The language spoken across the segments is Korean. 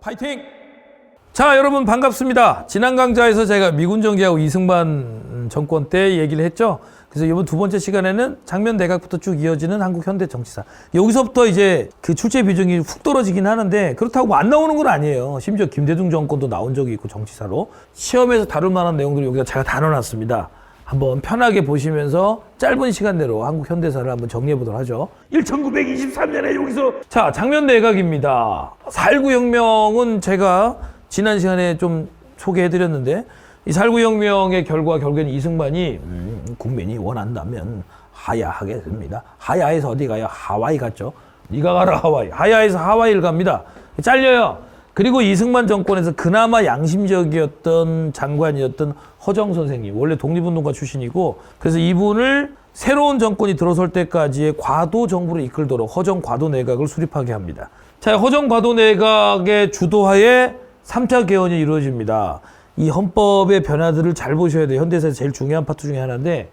파이팅! 자, 여러분 반갑습니다. 지난 강좌에서 제가 미군 정기하고 이승만 정권 때 얘기를 했죠. 그래서 이번 두 번째 시간에는 장면 내각부터 쭉 이어지는 한국 현대 정치사. 여기서부터 이제 그 출제 비중이 훅 떨어지긴 하는데 그렇다고 뭐 안 나오는 건 아니에요. 심지어 김대중 정권도 나온 적이 있고 정치사로. 시험에서 다룰 만한 내용들을 여기다 제가 다 넣어놨습니다. 한번 편하게 보시면서 짧은 시간 내로 한국 현대사를 한번 정리해 보도록 하죠. 1923년에 여기서 자, 장면 내각입니다. 4.19 혁명은 제가 지난 시간에 좀 소개해 드렸는데 이 4.19 혁명의 결국에는 이승만이 국민이 원한다면 하야하겠습니다. 하야에서 어디 가요? 하와이 갔죠. 네가 가라 하와이. 하야에서 하와이를 갑니다. 잘려요. 그리고 이승만 정권에서 그나마 양심적이었던 장관이었던 허정 선생님, 원래 독립운동가 출신이고, 그래서 이분을 새로운 정권이 들어설 때까지의 과도 정부를 이끌도록 허정 과도 내각을 수립하게 합니다. 자, 허정 과도 내각의 주도하에 3차 개헌이 이루어집니다. 이 헌법의 변화들을 잘 보셔야 돼요. 현대사에서 제일 중요한 파트 중에 하나인데,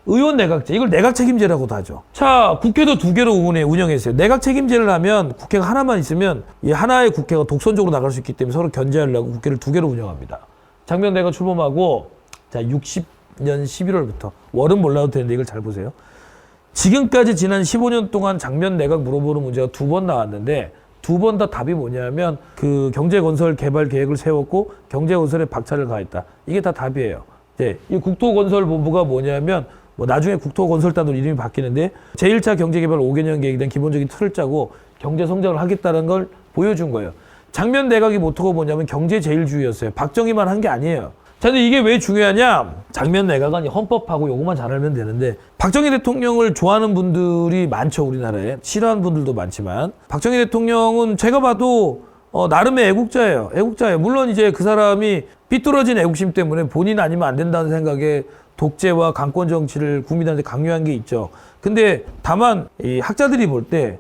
의원 내각제, 이걸 내각 책임제라고도 하죠. 자, 국회도 두 개로 운영했어요. 내각 책임제를 하면 국회가 하나만 있으면 이 하나의 국회가 독선적으로 나갈 수 있기 때문에 서로 견제하려고 국회를 두 개로 운영합니다. 장면 내각 출범하고 자, 60년 11월부터 월은 몰라도 되는데 이걸 잘 보세요. 지금까지 지난 15년 동안 장면 내각 물어보는 문제가 두 번 나왔는데 두 번 다 답이 뭐냐면 그 경제건설 개발 계획을 세웠고 경제건설에 박차를 가했다. 이게 다 답이에요. 이제 이 국토건설본부가 뭐냐면 뭐 나중에 국토건설단으로 이름이 바뀌는데 제1차 경제개발 5개년 계획에 대한 기본적인 틀을 짜고 경제성장을 하겠다는 걸 보여준 거예요. 장면 내각의 모토가 뭐냐면 경제제일주의였어요. 박정희만 한 게 아니에요. 자, 근데 이게 왜 중요하냐? 장면 내각은 헌법하고 요것만 잘 알면 되는데 박정희 대통령을 좋아하는 분들이 많죠, 우리나라에. 싫어하는 분들도 많지만 박정희 대통령은 제가 봐도 나름의 애국자예요. 애국자예요. 물론 이제 그 사람이 삐뚤어진 애국심 때문에 본인 아니면 안 된다는 생각에 독재와 강권 정치를 국민한테 강요한 게 있죠. 근데 다만 이 학자들이 볼 때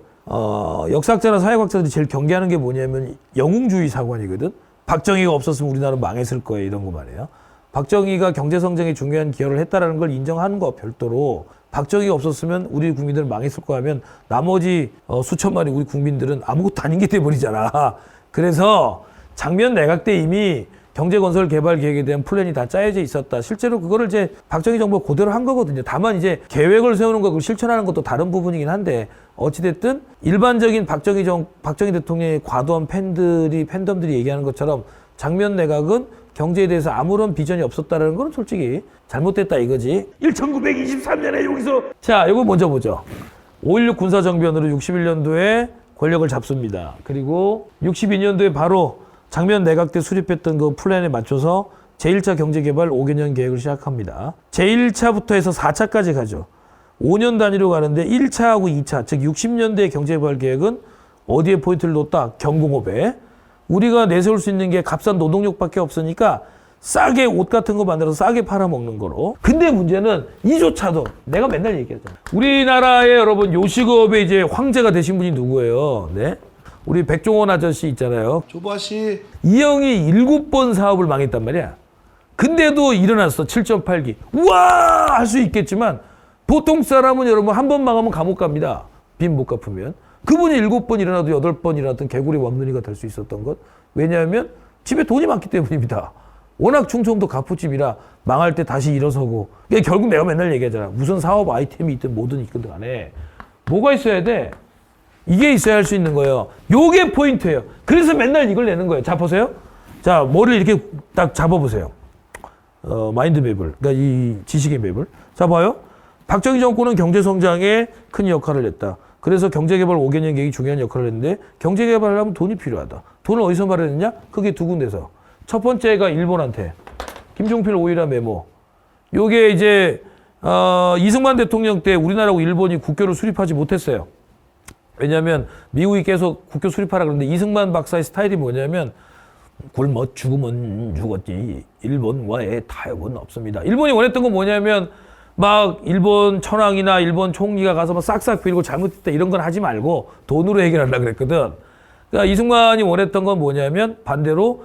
역사학자나 사회학자들이 제일 경계하는 게 뭐냐면 영웅주의 사관이거든. 박정희가 없었으면 우리나라 망했을 거예요. 이런 거 말이에요. 박정희가 경제성장에 중요한 기여를 했다라는 걸 인정하는 거 별도로 박정희가 없었으면 우리 국민들은 망했을 거 하면 나머지 수천만의 우리 국민들은 아무것도 아닌 게 돼버리잖아. 그래서 장면 내각 때 이미 경제건설 개발 계획에 대한 플랜이 다 짜여져 있었다. 실제로 그거를 이제 박정희 정부가 그대로 한 거거든요. 다만 이제 계획을 세우는 거, 그걸 실천하는 것도 다른 부분이긴 한데 어찌됐든 일반적인 박정희 대통령의 과도한 팬덤들이 얘기하는 것처럼 장면 내각은 경제에 대해서 아무런 비전이 없었다는 건 솔직히 잘못됐다 이거지. 1923년에 여기서 자, 이거 먼저 보죠. 5.16 군사정변으로 61년도에 권력을 잡습니다. 그리고 62년도에 바로 장면 내각 때 수립했던 그 플랜에 맞춰서 제1차 경제개발 5개년 계획을 시작합니다. 제1차부터 해서 4차까지 가죠. 5년 단위로 가는데 1차하고 2차, 즉 60년대 경제개발 계획은 어디에 포인트를 놓다? 경공업에. 우리가 내세울 수 있는 게 값싼 노동력밖에 없으니까 싸게 옷 같은 거 만들어서 싸게 팔아먹는 거로. 근데 문제는 이조차도 내가 맨날 얘기하잖아. 우리나라의 여러분 요식업의 이제 황제가 되신 분이 누구예요? 네? 우리 백종원 아저씨 있잖아요. 조바씨. 이 형이 7번 사업을 망했단 말이야. 근데도 일어났어. 7.8기. 우와! 할 수 있겠지만 보통 사람은 여러분 한 번 망하면 감옥 갑니다. 빚 못 갚으면. 그분이 7번 일어나도 8번 일어났던 개구리 왕눈이가 될 수 있었던 것. 왜냐하면 집에 돈이 많기 때문입니다. 워낙 충청도 가푸집이라 망할 때 다시 일어서고. 그러니까 결국 내가 맨날 얘기하잖아. 무슨 사업 아이템이 있든 뭐든 있든 간에 뭐가 있어야 돼? 이게 있어야 할 수 있는 거예요. 요게 포인트예요. 그래서 맨날 이걸 내는 거예요. 자, 보세요. 자, 머리를 이렇게 딱 잡아보세요. 마인드맵을. 그러니까 이 지식의 맵을. 자, 봐요. 박정희 정권은 경제성장에 큰 역할을 했다. 그래서 경제개발 5개년 계획이 중요한 역할을 했는데 경제개발을 하려면 돈이 필요하다. 돈을 어디서 마련했냐? 그게 두 군데서. 첫 번째가 일본한테. 김종필 오이라 메모. 요게 이제 이승만 대통령 때 우리나라하고 일본이 국교를 수립하지 못했어요. 왜냐하면 미국이 계속 국교 수립하라 그러는데 이승만 박사의 스타일이 뭐냐면 굶어 죽으면 죽었지 일본과의 타협은 없습니다. 일본이 원했던 건 뭐냐면 막 일본 천황이나 일본 총리가 가서 막 싹싹 빌고 잘못했다 이런 건 하지 말고 돈으로 해결하려고 그랬거든. 그러니까 이승만이 원했던 건 뭐냐면 반대로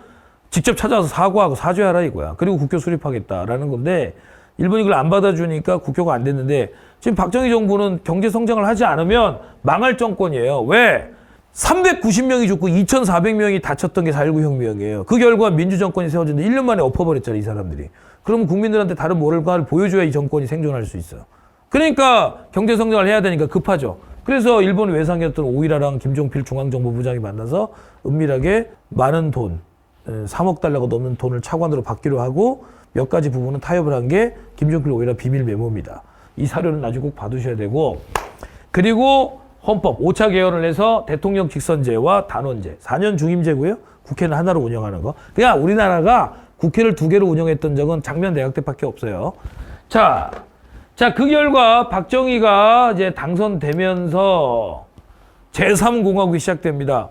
직접 찾아와서 사과하고 사죄하라 이거야. 그리고 국교 수립하겠다라는 건데 일본이 그걸 안 받아주니까 국교가 안 됐는데 지금 박정희 정부는 경제 성장을 하지 않으면 망할 정권이에요. 왜? 390명이 죽고 2,400명이 다쳤던 게 4.19 혁명이에요. 그 결과 민주정권이 세워졌는데 1년 만에 엎어버렸잖아요, 이 사람들이. 그러면 국민들한테 다른 뭔가를 보여줘야 이 정권이 생존할 수 있어요. 그러니까 경제성장을 해야 되니까 급하죠. 그래서 일본 외상이었던 오이라랑 김종필 중앙정보부장이 만나서 은밀하게 많은 돈, 3억 달러가 넘는 돈을 차관으로 받기로 하고 몇 가지 부분은 타협을 한 게 김종필 오이라 비밀 메모입니다. 이 사료는 나중에 꼭 받으셔야 되고, 그리고 헌법 5차 개헌을 해서 대통령 직선제와 단원제, 4년 중임제고요. 국회는 하나로 운영하는 거. 그냥 우리나라가 국회를 2개로 운영했던 적은 장면 대학 때밖에 없어요. 자, 그 결과 박정희가 이제 당선되면서 제3공화국이 시작됩니다.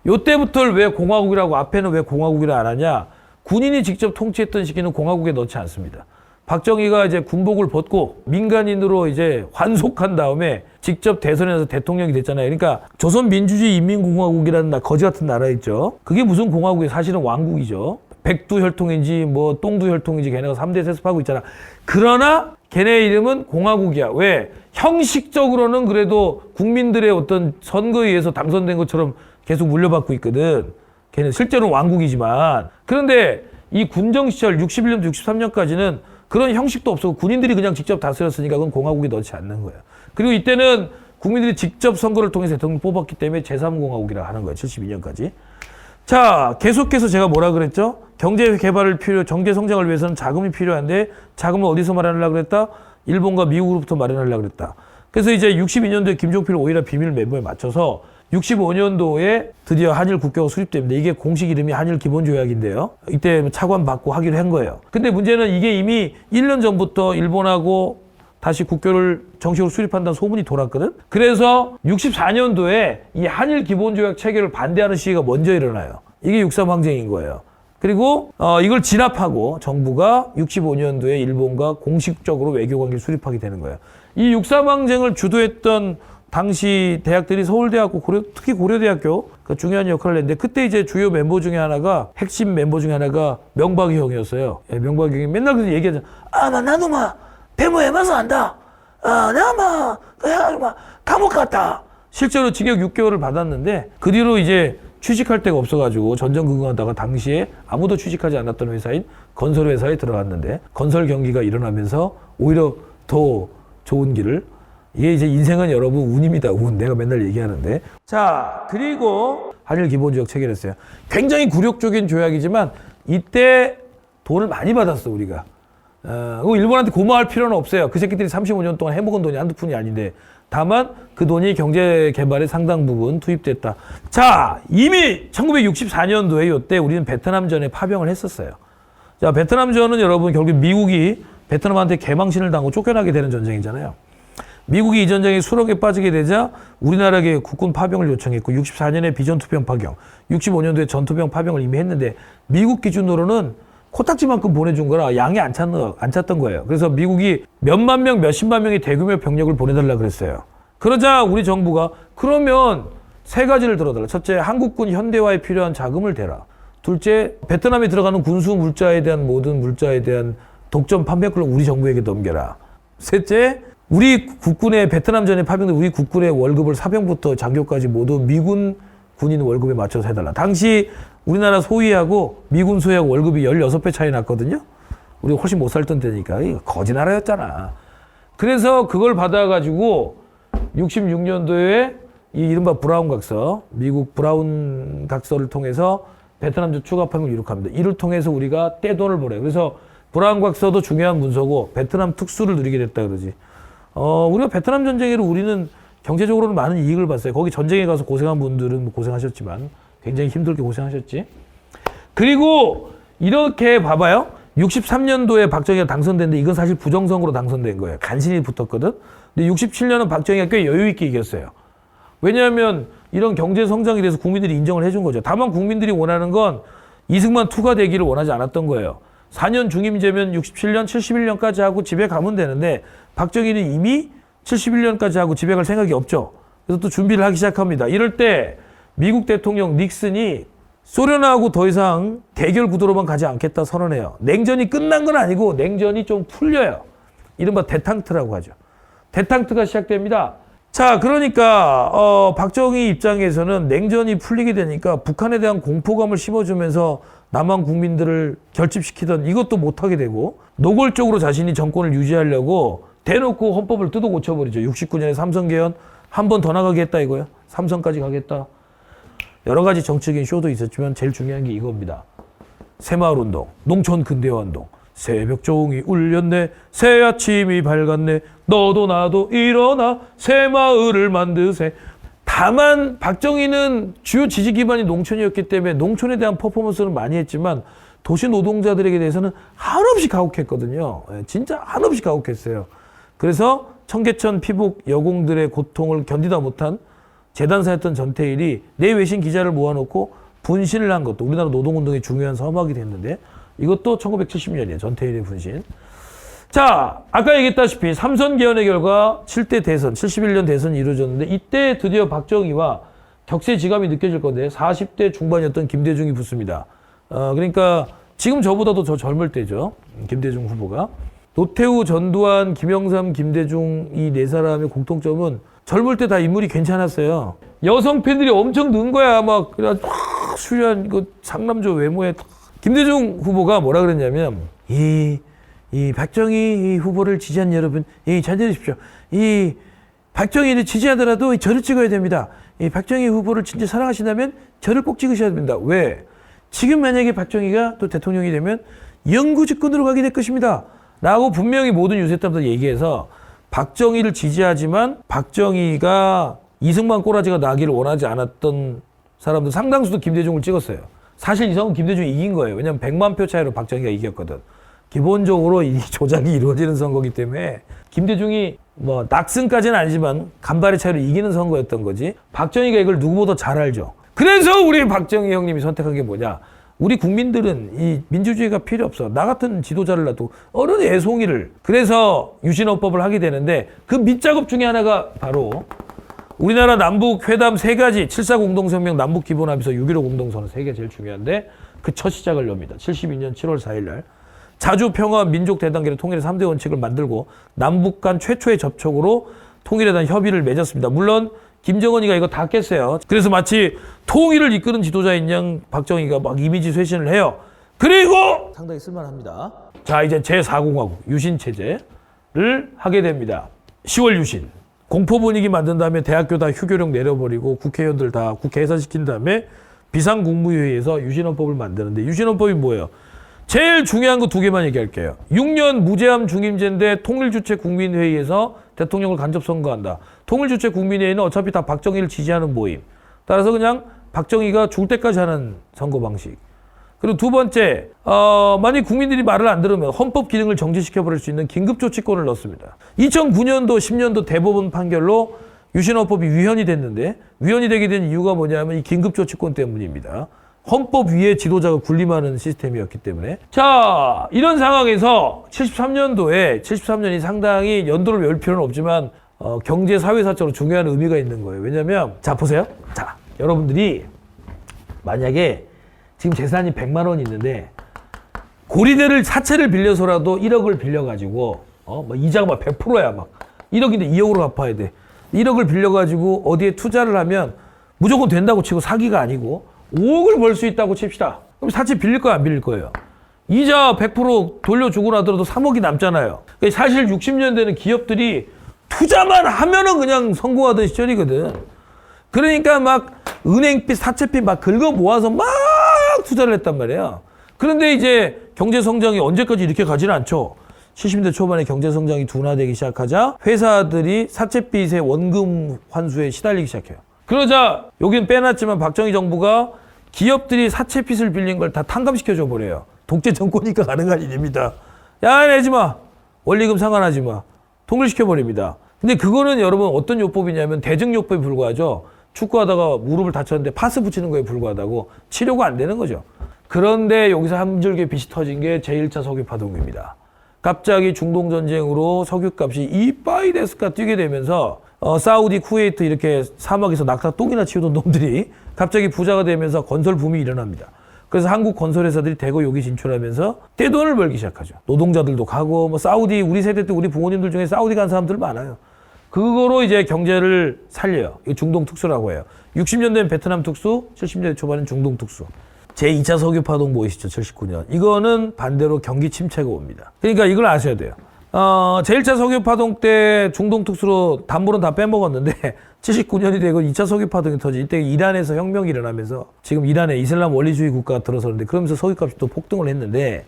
요때부터를 왜 공화국이라고, 앞에는 왜 공화국이라 안 하냐? 군인이 직접 통치했던 시기는 공화국에 넣지 않습니다. 박정희가 이제 군복을 벗고 민간인으로 이제 환속한 다음에 직접 대선에서 대통령이 됐잖아요. 그러니까 조선민주주의 인민공화국이라는 거지 같은 나라 있죠. 그게 무슨 공화국이에요? 사실은 왕국이죠. 백두 혈통인지 뭐 똥두 혈통인지 걔네가 3대 세습하고 있잖아. 그러나 걔네 이름은 공화국이야. 왜? 형식적으로는 그래도 국민들의 어떤 선거에 의해서 당선된 것처럼 계속 물려받고 있거든. 걔는 실제로는 왕국이지만. 그런데 이 군정 시절 61년부터 63년까지는 그런 형식도 없었고 군인들이 그냥 직접 다스렸으니까 그건 공화국에 넣지 않는 거예요. 그리고 이때는 국민들이 직접 선거를 통해서 대통령 뽑았기 때문에 제3공화국이라고 하는 거예요. 72년까지. 자, 계속해서 제가 뭐라 그랬죠? 경제 개발을 경제 성장을 위해서는 자금이 필요한데 자금을 어디서 마련하려고 그랬다? 일본과 미국으로부터 마련하려고 그랬다. 그래서 이제 62년도에 김종필 오이라 비밀 메모에 맞춰서 65년도에 드디어 한일 국교가 수립됩니다. 이게 공식 이름이 한일 기본조약인데요. 이때 차관 받고 하기로 한 거예요. 근데 문제는 이게 이미 1년 전부터 일본하고 다시 국교를 정식으로 수립한다는 소문이 돌았거든. 그래서 64년도에 이 한일 기본조약 체결을 반대하는 시위가 먼저 일어나요. 이게 63 항쟁인 거예요. 그리고 이걸 진압하고 정부가 65년도에 일본과 공식적으로 외교관계를 수립하게 되는 거예요. 이 63 항쟁을 주도했던 당시 대학들이 서울대학교, 특히 고려대학교 중요한 역할을 했는데 그때 이제 주요 멤버 중에 하나가 핵심 멤버 중에 하나가 명박이 형이었어요. 예, 명박이 형이 맨날 그래서 얘기하잖아. 나도 데모해봐서 안다. 내가 감옥 갔다. 실제로 징역 6개월을 받았는데 그 뒤로 이제 취직할 데가 없어가지고 전전긍긍하다가 당시에 아무도 취직하지 않았던 회사인 건설회사에 들어갔는데 건설 경기가 일어나면서 오히려 더 좋은 길을, 이게 이제 인생은 여러분 운입니다. 운. 내가 맨날 얘기하는데. 자, 그리고 한일 기본조약 체결했어요. 굉장히 굴욕적인 조약이지만 이때 돈을 많이 받았어, 우리가. 일본한테 고마워할 필요는 없어요. 그 새끼들이 35년 동안 해먹은 돈이 한두 푼이 아닌데. 다만 그 돈이 경제 개발에 상당 부분 투입됐다. 자, 이미 1964년도에 이때 우리는 베트남전에 파병을 했었어요. 자, 베트남전은 여러분 결국 미국이 베트남한테 개망신을 당하고 쫓겨나게 되는 전쟁이잖아요. 미국이 이 전쟁에 수렁에 빠지게 되자 우리나라에게 국군 파병을 요청했고 64년에 비전투병 파병, 65년도에 전투병 파병을 이미 했는데 미국 기준으로는 코딱지만큼 보내준 거라 양이 안 찼던 거예요. 그래서 미국이 몇만 명, 몇십만 명의 대규모 병력을 보내달라 그랬어요. 그러자 우리 정부가 그러면 세 가지를 들어달라. 첫째, 한국군 현대화에 필요한 자금을 대라. 둘째, 베트남에 들어가는 군수 물자에 대한 모든 물자에 대한 독점 판매권을 우리 정부에게 넘겨라. 셋째, 우리 국군의 베트남전에 파병된 우리 국군의 월급을 사병부터 장교까지 모두 미군 군인 월급에 맞춰서 해달라. 당시 우리나라 소위하고 미군 소위하고 월급이 16배 차이 났거든요. 우리가 훨씬 못 살던 때니까. 이거 거지 나라였잖아. 그래서 그걸 받아가지고 66년도에 이 이른바 브라운 각서, 미국 브라운 각서를 통해서 베트남전 추가 파병을 이룩합니다. 이를 통해서 우리가 떼돈을 벌어요. 그래서 브라운 각서도 중요한 문서고 베트남 특수를 누리게 됐다 그러지. 우리가 베트남 전쟁으로 우리는 경제적으로는 많은 이익을 봤어요. 거기 전쟁에 가서 고생한 분들은 고생하셨지만 굉장히 힘들게 고생하셨지. 그리고 이렇게 봐봐요. 63년도에 박정희가 당선됐는데 이건 사실 부정선거로 당선된 거예요. 간신히 붙었거든. 근데 67년은 박정희가 꽤 여유 있게 이겼어요. 왜냐하면 이런 경제 성장에 대해서 국민들이 인정을 해준 거죠. 다만 국민들이 원하는 건 이승만 투가 되기를 원하지 않았던 거예요. 4년 중임제면 67년, 71년까지 하고 집에 가면 되는데 박정희는 이미 71년까지 하고 집에 갈 생각이 없죠. 그래서 또 준비를 하기 시작합니다. 이럴 때 미국 대통령 닉슨이 소련하고 더 이상 대결 구도로만 가지 않겠다 선언해요. 냉전이 끝난 건 아니고 냉전이 좀 풀려요. 이른바 데탕트라고 하죠. 데탕트가 시작됩니다. 자, 그러니까 박정희 입장에서는 냉전이 풀리게 되니까 북한에 대한 공포감을 심어주면서 남한 국민들을 결집시키던 이것도 못하게 되고 노골적으로 자신이 정권을 유지하려고 대놓고 헌법을 뜯어 고쳐버리죠. 69년에 삼선 개헌 한 번 더 나가겠다 이거야. 삼선까지 가겠다. 여러 가지 정치적인 쇼도 있었지만 제일 중요한 게 이겁니다. 새마을운동, 농촌 근대화운동. 새벽종이 울렸네, 새 아침이 밝았네, 너도 나도 일어나 새마을을 만드세. 다만 박정희는 주요 지지 기반이 농촌이었기 때문에 농촌에 대한 퍼포먼스는 많이 했지만 도시 노동자들에게 대해서는 한없이 가혹했거든요. 진짜 한없이 가혹했어요. 그래서 청계천 피복 여공들의 고통을 견디다 못한 재단사였던 전태일이 내 외신 기자를 모아놓고 분신을 한 것도 우리나라 노동운동의 중요한 서막이 됐는데 이것도 1970년이에요. 전태일의 분신. 자, 아까 얘기했다시피 삼선 개헌의 결과 7대 대선, 71년 대선이 이루어졌는데 이때 드디어 박정희와 격세지감이 느껴질 건데 40대 중반이었던 김대중이 붙습니다. 그러니까 지금 저보다도 더 젊을 때죠. 김대중 후보가. 노태우, 전두환, 김영삼, 김대중 이 네 사람의 공통점은 젊을 때 다 인물이 괜찮았어요. 여성 팬들이 엄청 는 거야. 막 그래가지고 수려한 이거 상남자 외모에 김대중 후보가 뭐라 그랬냐면 이 박정희 후보를 지지한 여러분, 잘 들으십시오. 이 박정희를 지지하더라도 저를 찍어야 됩니다. 이 박정희 후보를 진짜 사랑하신다면 저를 꼭 찍으셔야 됩니다. 왜? 지금 만약에 박정희가 또 대통령이 되면 영구 집권으로 가게 될 것입니다. 라고 분명히 모든 유세탑들 얘기해서 박정희를 지지하지만 박정희가 이승만 꼬라지가 나기를 원하지 않았던 사람들 상당수도 김대중을 찍었어요. 사실 이 선거는 김대중이 이긴 거예요. 왜냐하면 100만 표 차이로 박정희가 이겼거든. 기본적으로 이 조작이 이루어지는 선거기 때문에 김대중이 뭐 낙승까지는 아니지만 간발의 차이로 이기는 선거였던 거지. 박정희가 이걸 누구보다 잘 알죠. 그래서 우리 박정희 형님이 선택한 게 뭐냐. 우리 국민들은 이 민주주의가 필요 없어. 나 같은 지도자를 놔도 어른 애송이를. 그래서 유신헌법을 하게 되는데 그 밑작업 중에 하나가 바로 우리나라 남북 회담 3가지 7.4 공동성명 남북 기본합의서 6.15 공동선언 3개 제일 중요한데 그 첫 시작을 엽니다. 72년 7월 4일 날 자주 평화 민족 대단계를 통일의 3대 원칙을 만들고 남북 간 최초의 접촉으로 통일에 대한 협의를 맺었습니다. 물론 김정은이가 이거 다 깼어요. 그래서 마치 통일을 이끄는 지도자인 양 박정희가 막 이미지 쇄신을 해요. 그리고 상당히 쓸만합니다. 자, 이제 제4공화국 유신체제를 하게 됩니다. 10월 유신. 공포 분위기 만든 다음에 대학교 다 휴교령 내려버리고 국회의원들 다 국회 해산시킨 다음에 비상국무회의에서 유신헌법을 만드는데 유신헌법이 뭐예요? 제일 중요한 거 2개만 얘기할게요. 6년 무제함 중임제인데 통일주체 국민회의에서 대통령을 간접 선거한다. 통일주체 국민회의는 어차피 다 박정희를 지지하는 모임. 따라서 그냥 박정희가 죽을 때까지 하는 선거 방식. 그리고 2번째, 만약 국민들이 말을 안 들으면 헌법 기능을 정지시켜버릴 수 있는 긴급조치권을 넣습니다. 2009년도, 10년도 대법원 판결로 유신헌법이 위헌이 됐는데 위헌이 되게 된 이유가 뭐냐면 이 긴급조치권 때문입니다. 헌법 위에 지도자가 군림하는 시스템이었기 때문에. 자, 이런 상황에서 73년이 상당히 연도를 외울 필요는 없지만 경제 사회사적으로 중요한 의미가 있는 거예요. 왜냐면 자, 보세요. 자, 여러분들이 만약에 지금 재산이 100만 원이 있는데 고리대를 사채를 빌려서라도 1억을 빌려가지고 막 이자가 막 100%야 막 1억인데 2억으로 갚아야 돼. 1억을 빌려가지고 어디에 투자를 하면 무조건 된다고 치고 사기가 아니고 5억을 벌 수 있다고 칩시다. 그럼 사채 빌릴 거야, 안 빌릴 거예요? 이자 100% 돌려주고 나더라도 3억이 남잖아요. 그러니까 사실 60년대는 기업들이 투자만 하면은 그냥 성공하던 시절이거든. 그러니까 막 은행빚, 사채빚 막 긁어 모아서 막 투자를 했단 말이야. 그런데 이제 경제 성장이 언제까지 이렇게 가지는 않죠. 70년대 초반에 경제 성장이 둔화되기 시작하자 회사들이 사채빚의 원금 환수에 시달리기 시작해요. 그러자 여긴 빼놨지만 박정희 정부가 기업들이 사채빚을 빌린 걸 다 탕감시켜줘 버려요. 독재 정권이니까 가능한 일입니다. 야, 내지 마. 원리금 상환하지 마. 통일시켜 버립니다. 근데 그거는 여러분 어떤 요법이냐면 대증요법에 불과하죠. 축구하다가 무릎을 다쳤는데 파스 붙이는 거에 불과하다고 치료가 안 되는 거죠. 그런데 여기서 한 줄기 빛이 터진 게 제1차 석유 파동입니다. 갑자기 중동 전쟁으로 석유값이 이빠이 데스가 뛰게 되면서 사우디, 쿠웨이트 이렇게 사막에서 낙타 똥이나 치우던 놈들이 갑자기 부자가 되면서 건설 붐이 일어납니다. 그래서 한국 건설회사들이 대거 여기 진출하면서 떼돈을 벌기 시작하죠. 노동자들도 가고 뭐 사우디 우리 세대 때 우리 부모님들 중에 사우디 간 사람들 많아요. 그거로 이제 경제를 살려요. 이 중동 특수라고 해요. 60년대는 베트남 특수, 70년대 초반은 중동 특수. 제2차 석유 파동 보이시죠? 79년. 이거는 반대로 경기 침체가 옵니다. 그러니까 이걸 아셔야 돼요. 제1차 석유 파동 때 중동 특수로 담보는 다 빼먹었는데 79년이 되고 2차 석유 파동이 터지. 이때 이란에서 혁명이 일어나면서 지금 이란에 이슬람 원리주의 국가가 들어서는데 그러면서 석유값이 또 폭등을 했는데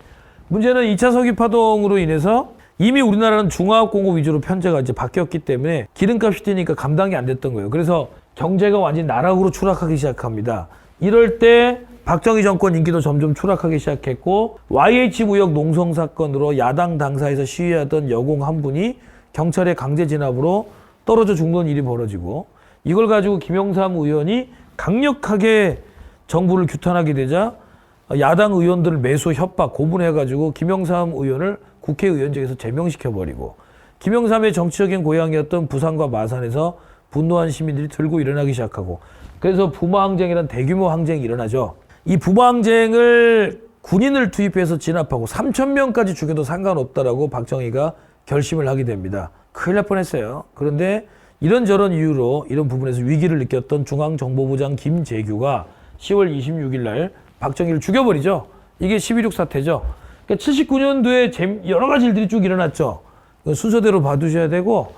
문제는 2차 석유 파동으로 인해서 이미 우리나라는 중화학공업 위주로 편제가 이제 바뀌었기 때문에 기름값이 뛰니까 감당이 안 됐던 거예요. 그래서 경제가 완전히 나락으로 추락하기 시작합니다. 이럴 때 박정희 정권 인기도 점점 추락하기 시작했고 YH 무역 농성 사건으로 야당 당사에서 시위하던 여공 한 분이 경찰의 강제 진압으로 떨어져 죽는 일이 벌어지고 이걸 가지고 김영삼 의원이 강력하게 정부를 규탄하게 되자 야당 의원들을 매수 협박 고분해가지고 김영삼 의원을 국회의원직에서 제명시켜버리고 김영삼의 정치적인 고향이었던 부산과 마산에서 분노한 시민들이 들고 일어나기 시작하고 그래서 부마항쟁이라는 대규모 항쟁이 일어나죠. 이 부마항쟁을 군인을 투입해서 진압하고 3,000명까지 죽여도 상관없다라고 박정희가 결심을 하게 됩니다. 큰일 날 뻔했어요. 그런데 이런저런 이유로 이런 부분에서 위기를 느꼈던 중앙정보부장 김재규가 10월 26일 날 박정희를 죽여버리죠. 이게 12.6 사태죠. 그러니까 79년도에 여러 가지 일들이 쭉 일어났죠. 순서대로 봐두셔야 되고